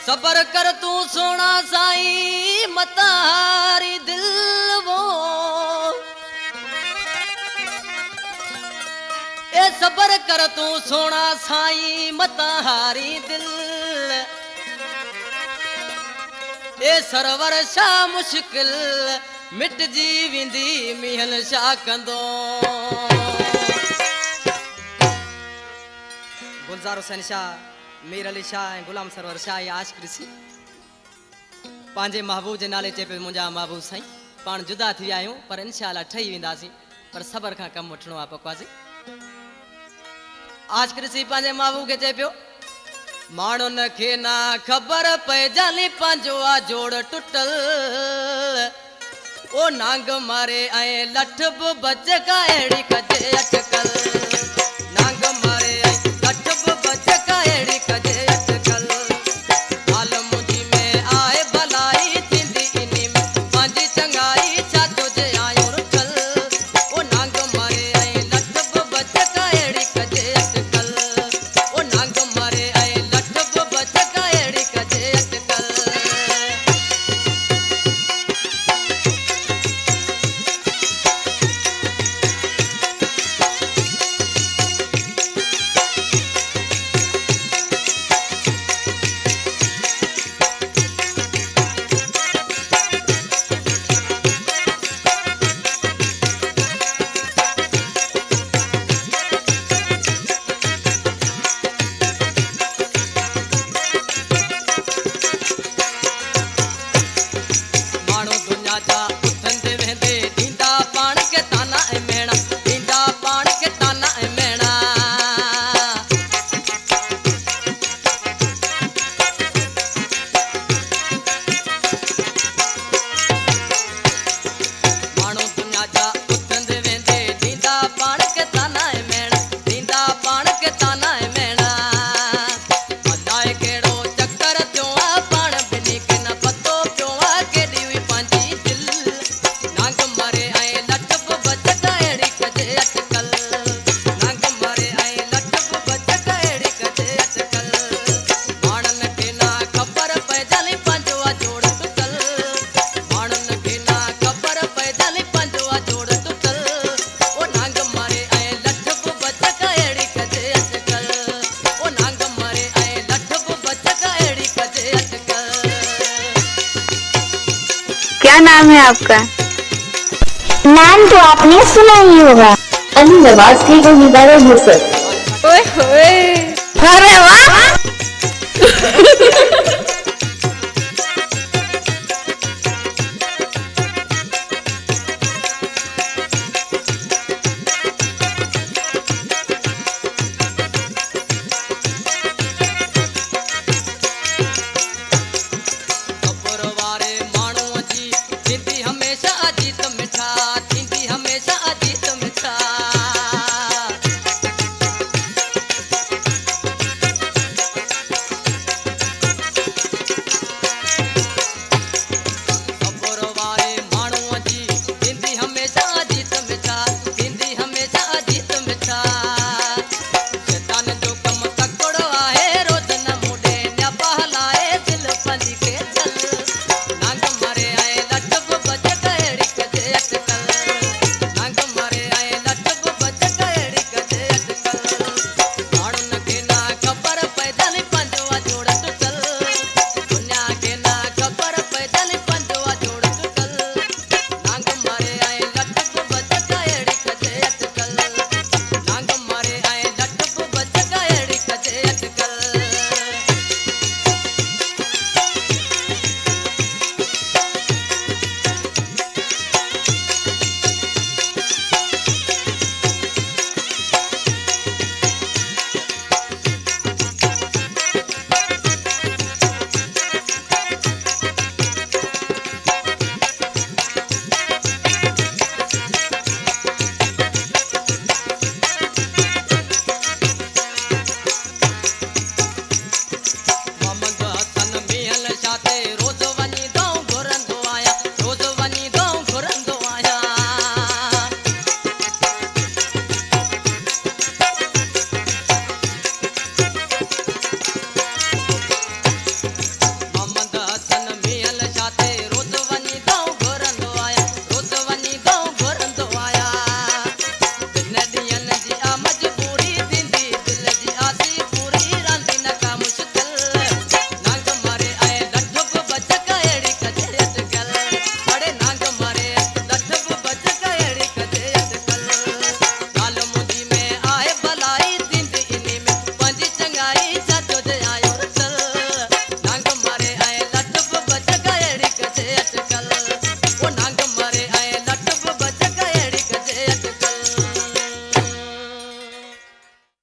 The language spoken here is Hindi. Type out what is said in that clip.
सबर कर तू सोना साई मतारी दिल वो ए सबर कर तू सोना साई मतारी दिल ए सरवर शा मुश्किल मिट जी विंदी मिहल शा कंदो गुलजार हुसैन शाह मीर अली शाह गुलाम सरवर शाह या आशिक़ ॾिसी पंहिंजे महबूब जे नाले चए पियो मुंहिंजा महबूब साईं पाण जुदा थी विया आहियूं पर इंशाअल्लाह ठही वेंदासीं पर सबर खां कमु वठिणो आहे पकवाज़ी आशिक़ ॾिसी पंहिंजे महबूब खे चए पियो माण्हुनि खे ना ख़बर पइजाली पंहिंजो आहे जोड़ टुटल ओ नांग मारे ऐं लठ बि बच का अहिड़ी कजे अटकल नांग मारे क्या नाम है आपका? नाम तो आपने सुना ही होगा, अली नवाज के गुलजार हुसैन। ओए होए, अरे वाह!